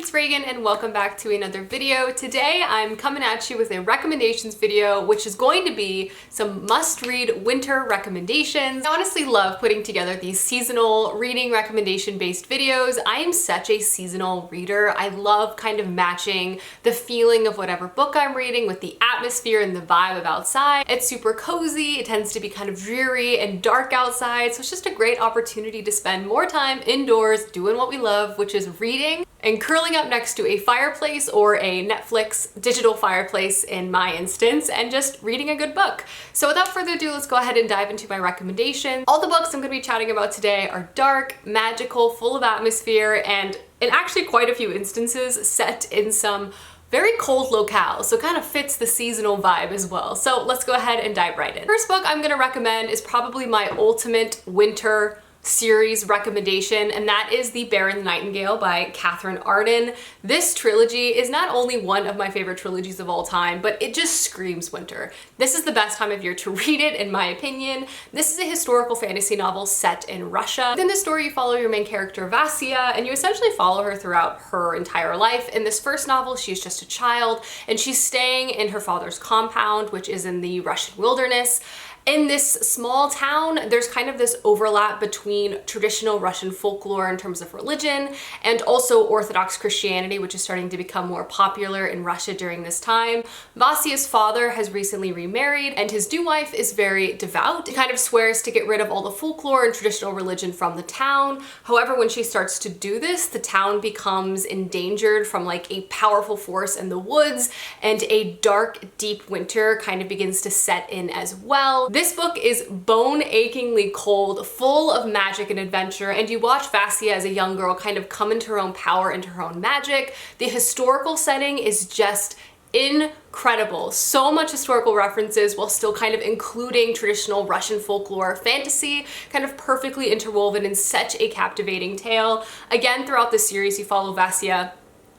it's Reagan and welcome back to another video. Today I'm coming at you with a recommendations video, which is going to be some must-read winter recommendations. I honestly love putting together these seasonal reading recommendation based videos. I am such a seasonal reader. I love kind of matching the feeling of whatever book I'm reading with the atmosphere and the vibe of outside. It's super cozy. It tends to be kind of dreary and dark outside, so it's just a great opportunity to spend more time indoors doing what we love, which is reading and curling up next to a fireplace or a Netflix digital fireplace in my instance, and just reading a good book. So without further ado, let's go ahead and dive into my recommendations. All the books I'm going to be chatting about today are dark, magical, full of atmosphere, and in actually quite a few instances set in some very cold locales, so kind of fits the seasonal vibe as well. So let's go ahead and dive right in. First book I'm going to recommend is probably my ultimate winter series recommendation, and that is the Baron Nightingale by Catherine Arden. This trilogy is not only one of my favorite trilogies of all time, but it just screams winter. This is the best time of year to read it, in my opinion. This is a historical fantasy novel set in Russia. Within the story, you follow your main character Vasya, and you essentially follow her throughout her entire life. In this first novel, she's just a child, and she's staying in her father's compound, which is in the Russian wilderness. In this small town, there's kind of this overlap between traditional Russian folklore in terms of religion and also Orthodox Christianity, which is starting to become more popular in Russia during this time. Vasya's father has recently remarried, and his new wife is very devout. He kind of swears to get rid of all the folklore and traditional religion from the town. However, when she starts to do this, the town becomes endangered from like a powerful force in the woods, and a dark, deep winter kind of begins to set in as well. This book is bone-achingly cold, full of magic and adventure, and you watch Vasya as a young girl kind of come into her own power, into her own magic. The historical setting is just incredible. So much historical references while still kind of including traditional Russian folklore fantasy, kind of perfectly interwoven in such a captivating tale. Again, throughout the series, you follow Vasya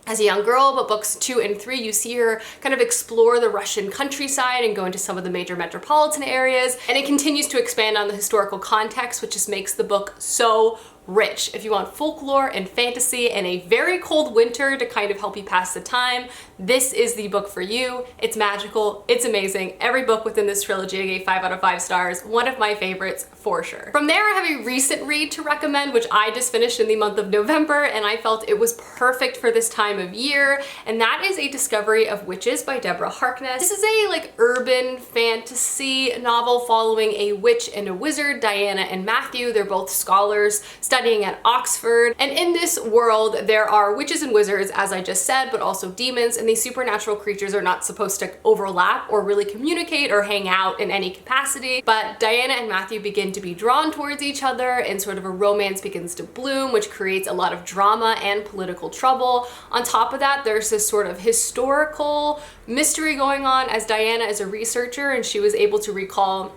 as a young girl, but books 2 and 3, you see her kind of explore the Russian countryside and go into some of the major metropolitan areas, and it continues to expand on the historical context, which just makes the book so rich. If you want folklore and fantasy and a very cold winter to kind of help you pass the time, this is the book for you. It's magical, it's amazing. Every book within this trilogy I gave 5 out of 5 stars. One of my favorites for sure. From there, I have a recent read to recommend, which I just finished in the month of November, and I felt it was perfect for this time of year, and that is A Discovery of Witches by Deborah Harkness. This is a like urban fantasy novel following a witch and a wizard, Diana and Matthew. They're both scholars studying at Oxford, and in this world there are witches and wizards, as I just said, but also demons, and these supernatural creatures are not supposed to overlap or really communicate or hang out in any capacity, but Diana and Matthew begin to be drawn towards each other, and sort of a romance begins to bloom, which creates a lot of drama and political trouble. On top of that, there's this sort of historical mystery going on, as Diana is a researcher and she was able to recall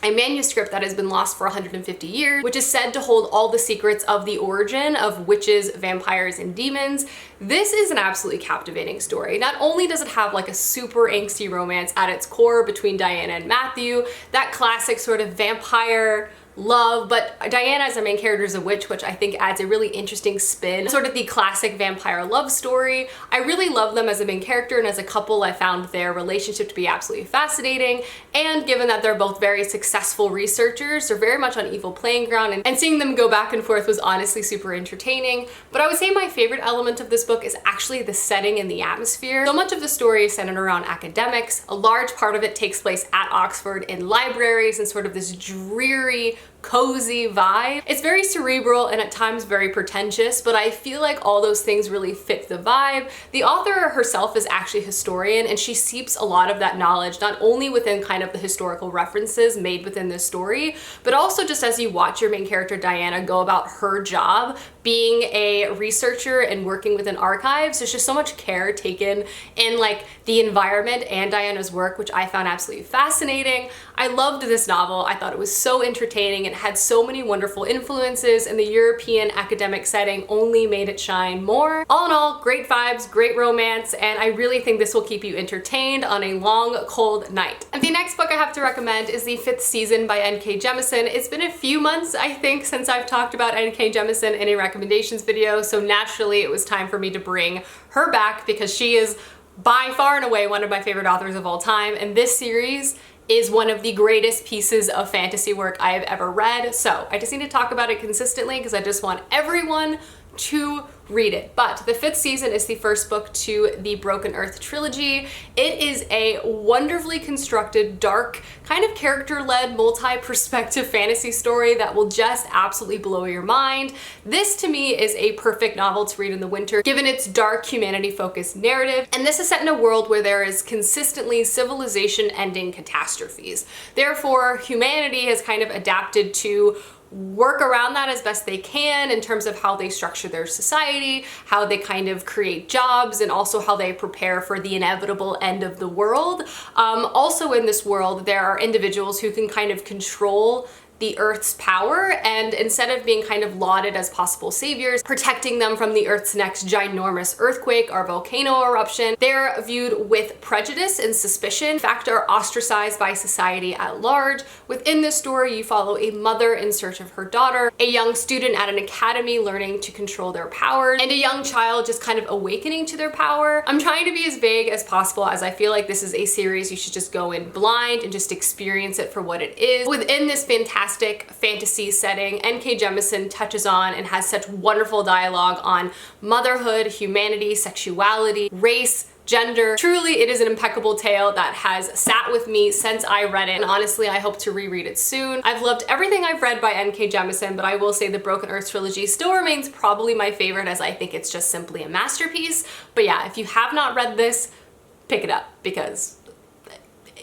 a manuscript that has been lost for 150 years, which is said to hold all the secrets of the origin of witches, vampires, and demons. This is an absolutely captivating story. Not only does it have like a super angsty romance at its core between Diana and Matthew, that classic sort of vampire love, but Diana as our main character is a witch, which I think adds a really interesting spin, sort of the classic vampire love story. I really love them as a main character, and as a couple I found their relationship to be absolutely fascinating, and given that they're both very successful researchers, they're very much on equal playing ground, and seeing them go back and forth was honestly super entertaining. But I would say my favorite element of this book is actually the setting and the atmosphere. So much of the story is centered around academics. A large part of it takes place at Oxford in libraries and sort of this dreary, cozy vibe. It's very cerebral and at times very pretentious, but I feel like all those things really fit the vibe. The author herself is actually a historian, and she seeps a lot of that knowledge not only within kind of the historical references made within this story, but also just as you watch your main character Diana go about her job being a researcher and working within archives. There's just so much care taken in like the environment and Diana's work, which I found absolutely fascinating. I loved this novel. I thought it was so entertaining and had so many wonderful influences, and the European academic setting only made it shine more. All in all, great vibes, great romance, and I really think this will keep you entertained on a long, cold night. And the next book I have to recommend is the 5th season by N.K. Jemisin. It's been a few months, I think, since I've talked about N.K. Jemisin in a recommendations video, so naturally it was time for me to bring her back because she is by far and away one of my favorite authors of all time, and this series is one of the greatest pieces of fantasy work I have ever read. So I just need to talk about it consistently because I just want everyone to read it. But the 5th season is the first book to the Broken Earth trilogy. It is a wonderfully constructed, dark, kind of character-led, multi-perspective fantasy story that will just absolutely blow your mind. This to me is a perfect novel to read in the winter, given its dark, humanity-focused narrative. And this is set in a world where there is consistently civilization-ending catastrophes. Therefore, humanity has kind of adapted to work around that as best they can in terms of how they structure their society, how they kind of create jobs, and also how they prepare for the inevitable end of the world. Also in this world, there are individuals who can kind of control the Earth's power, and instead of being kind of lauded as possible saviors, protecting them from the Earth's next ginormous earthquake or volcano eruption, they're viewed with prejudice and suspicion, in fact are ostracized by society at large. Within this story, you follow a mother in search of her daughter, a young student at an academy learning to control their power, and a young child just kind of awakening to their power. I'm trying to be as vague as possible as I feel like this is a series you should just go in blind and just experience it for what it is. Within this fantastic fantasy setting, N.K. Jemisin touches on and has such wonderful dialogue on motherhood, humanity, sexuality, race, gender. Truly, it is an impeccable tale that has sat with me since I read it, and honestly, I hope to reread it soon. I've loved everything I've read by N.K. Jemisin, but I will say the Broken Earth trilogy still remains probably my favorite, as I think it's just simply a masterpiece. But yeah, if you have not read this, pick it up because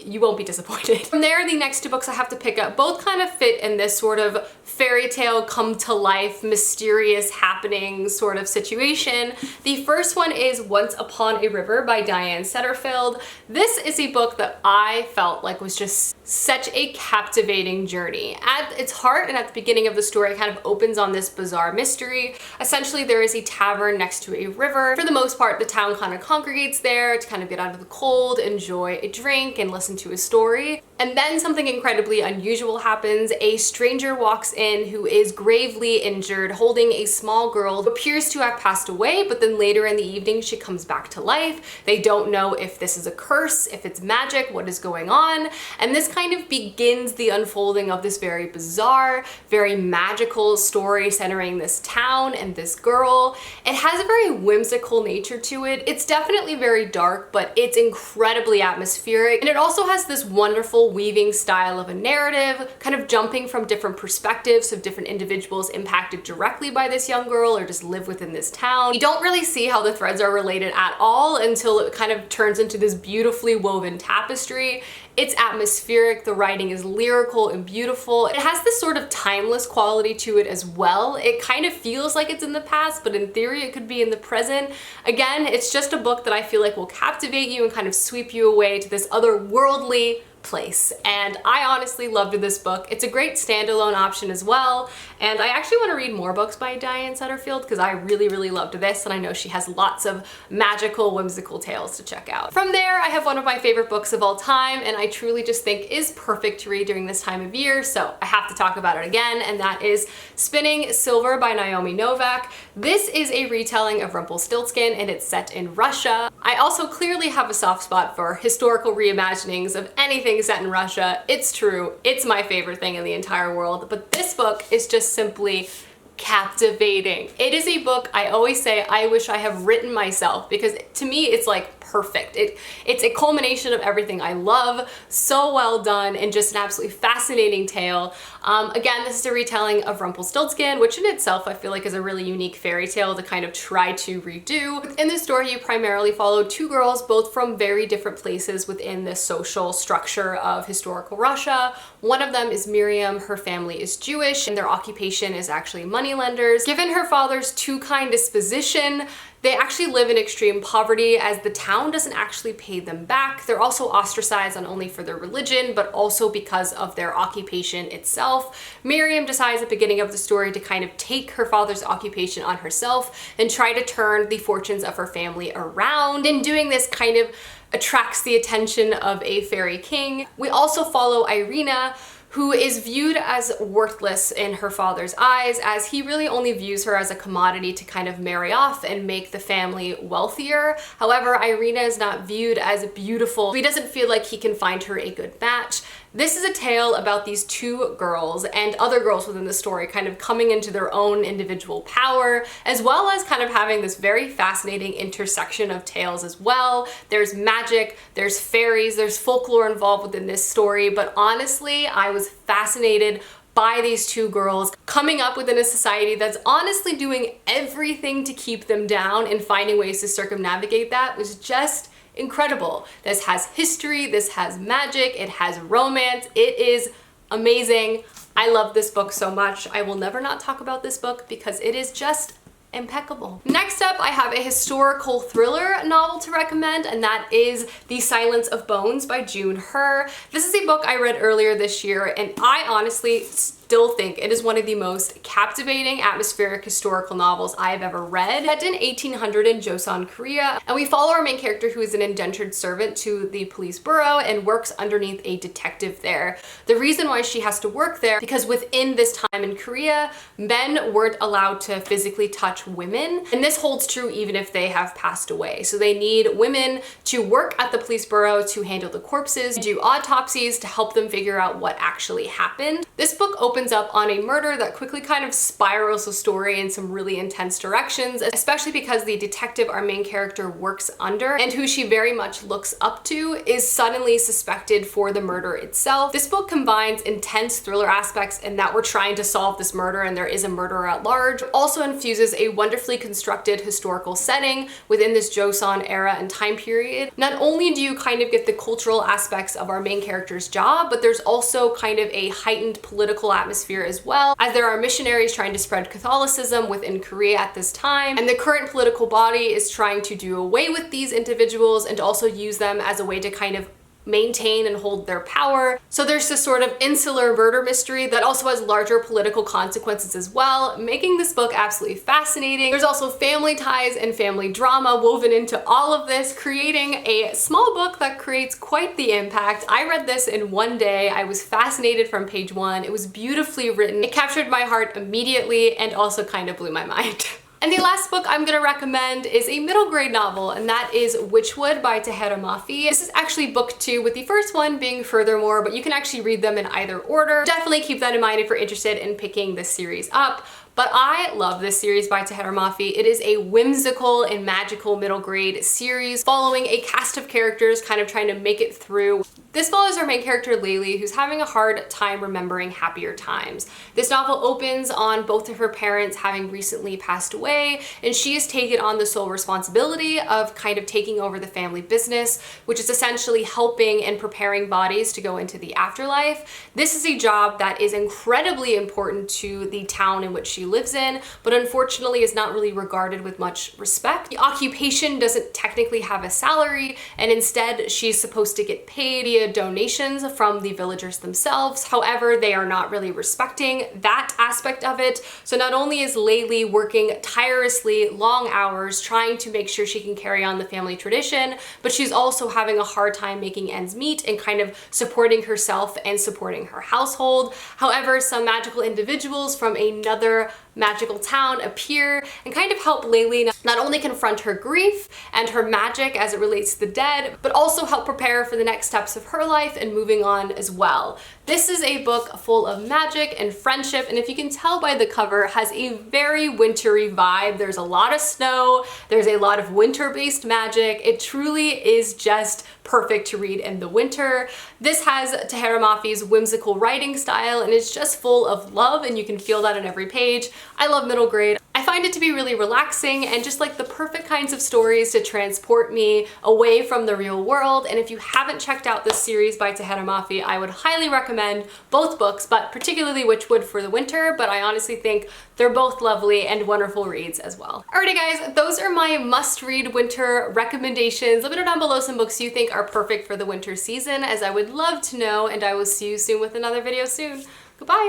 you won't be disappointed. From there, the next 2 books I have to pick up both kind of fit in this sort of fairy tale come to life, mysterious happening sort of situation. The first one is Once Upon a River by Diane Setterfield. This is a book that I felt like was just such a captivating journey. At its heart and at the beginning of the story, it kind of opens on this bizarre mystery. Essentially, there is a tavern next to a river. For the most part, the town kind of congregates there to kind of get out of the cold, enjoy a drink, and listen to a story. And then something incredibly unusual happens. A stranger walks in who is gravely injured, holding a small girl who appears to have passed away, but then later in the evening she comes back to life. They don't know if this is a curse, if it's magic, what is going on. And this kind of begins the unfolding of this very bizarre, very magical story centering this town and this girl. It has a very whimsical nature to it. It's definitely very dark, but it's incredibly atmospheric. And it also has this wonderful weaving style of a narrative, kind of jumping from different perspectives of different individuals impacted directly by this young girl or just live within this town. You don't really see how the threads are related at all until it kind of turns into this beautifully woven tapestry. It's atmospheric, the writing is lyrical and beautiful. It has this sort of timeless quality to it as well. It kind of feels like it's in the past, but in theory it could be in the present. Again, it's just a book that I feel like will captivate you and kind of sweep you away to this otherworldly place. And I honestly loved this book. It's a great standalone option as well. And I actually want to read more books by Diane Setterfield because I really, really loved this. And I know she has lots of magical, whimsical tales to check out. From there, I have one of my favorite books of all time, and I truly just think is perfect to read during this time of year. So I have to talk about it again, and that is Spinning Silver by Naomi Novak. This is a retelling of Rumpelstiltskin, and it's set in Russia. I also clearly have a soft spot for historical reimaginings of anything set in Russia. It's true, it's my favorite thing in the entire world, but this book is just simply captivating. It is a book I always say I wish I have written myself, because to me it's like perfect. It's a culmination of everything I love, so well done, and just an absolutely fascinating tale. Again, this is a retelling of Rumpelstiltskin, which in itself I feel like is a really unique fairy tale to kind of try to redo. In this story, you primarily follow 2 girls, both from very different places within the social structure of historical Russia. One of them is Miriam. Her family is Jewish, and their occupation is actually moneylenders. Given her father's too kind disposition, They actually live in extreme poverty as the town doesn't actually pay them back. They're also ostracized not only for their religion, but also because of their occupation itself. Miriam decides at the beginning of the story to kind of take her father's occupation on herself and try to turn the fortunes of her family around. In doing this, kind of attracts the attention of a fairy king. We also follow Irina, who is viewed as worthless in her father's eyes, as he really only views her as a commodity to kind of marry off and make the family wealthier. However, Irina is not viewed as beautiful. He doesn't feel like he can find her a good match. This is a tale about these two girls and other girls within the story kind of coming into their own individual power, as well as kind of having this very fascinating intersection of tales as well. There's magic, there's fairies, there's folklore involved within this story, but honestly, I was fascinated by these two girls coming up within a society that's honestly doing everything to keep them down and finding ways to circumnavigate that was just incredible. This has history, this has magic, it has romance, it is amazing. I love this book so much. I will never not talk about this book because it is just impeccable. Next up, I have a historical thriller novel to recommend, and that is The Silence of Bones by June Her. This is a book I read earlier this year, and I honestly still think it is one of the most captivating atmospheric historical novels I have ever read. Set in 1800 in Joseon, Korea, and we follow our main character who is an indentured servant to the police bureau and works underneath a detective there. The reason why she has to work there because within this time in Korea, men weren't allowed to physically touch women, and this holds true even if they have passed away. So they need women to work at the police bureau to handle the corpses, do autopsies to help them figure out what actually happened. This book opens up on a murder that quickly kind of spirals the story in some really intense directions, especially because the detective our main character works under and who she very much looks up to is suddenly suspected for the murder itself. This book combines intense thriller aspects in that we're trying to solve this murder and there is a murderer at large. It also infuses a wonderfully constructed historical setting within this Joseon era and time period. Not only do you kind of get the cultural aspects of our main character's job, but there's also kind of a heightened political atmosphere as well, as there are missionaries trying to spread Catholicism within Korea at this time, and the current political body is trying to do away with these individuals and also use them as a way to kind of maintain and hold their power. So there's this sort of insular murder mystery that also has larger political consequences as well, making this book absolutely fascinating. There's also family ties and family drama woven into all of this, creating a small book that creates quite the impact. I read this in one day. I was fascinated from page one. It was beautifully written. It captured my heart immediately and also kind of blew my mind. And the last book I'm gonna recommend is a middle grade novel, and that is Wichwood by Tahera Mafi. This is actually book 2, with the first one being Furthermore, but you can actually read them in either order. Definitely keep that in mind if you're interested in picking this series up. But I love this series by Tahera Mafi. It is a whimsical and magical middle grade series following a cast of characters kind of trying to make it through. This follows our main character Laylee, who's having a hard time remembering happier times. This novel opens on both of her parents having recently passed away, and she has taken on the sole responsibility of kind of taking over the family business, which is essentially helping and preparing bodies to go into the afterlife. This is a job that is incredibly important to the town in which she lives in, but unfortunately is not really regarded with much respect. The occupation doesn't technically have a salary, and instead she's supposed to get paid via donations from the villagers themselves. However, they are not really respecting that aspect of it. So not only is Laylee working tirelessly long hours trying to make sure she can carry on the family tradition, but she's also having a hard time making ends meet and kind of supporting herself and supporting her household. However, some magical individuals from another magical town appear and kind of help Laylee not only confront her grief and her magic as it relates to the dead, but also help prepare for the next steps of her life and moving on as well. This is a book full of magic and friendship, and if you can tell by the cover, has a very wintry vibe. There's a lot of snow, there's a lot of winter-based magic. It truly is just perfect to read in the winter. This has Tahera Mafi's whimsical writing style, and it's just full of love, and you can feel that on every page. I love middle grade. I find it to be really relaxing and just like the perfect kinds of stories to transport me away from the real world. And if you haven't checked out this series by Tahera Mafi, I would highly recommend both books, but particularly Wichwood for the winter, but I honestly think they're both lovely and wonderful reads as well. Alrighty guys, those are my must-read winter recommendations. Let me know down below some books you think are perfect for the winter season, as I would love to know, and I will see you soon with another video soon. Goodbye!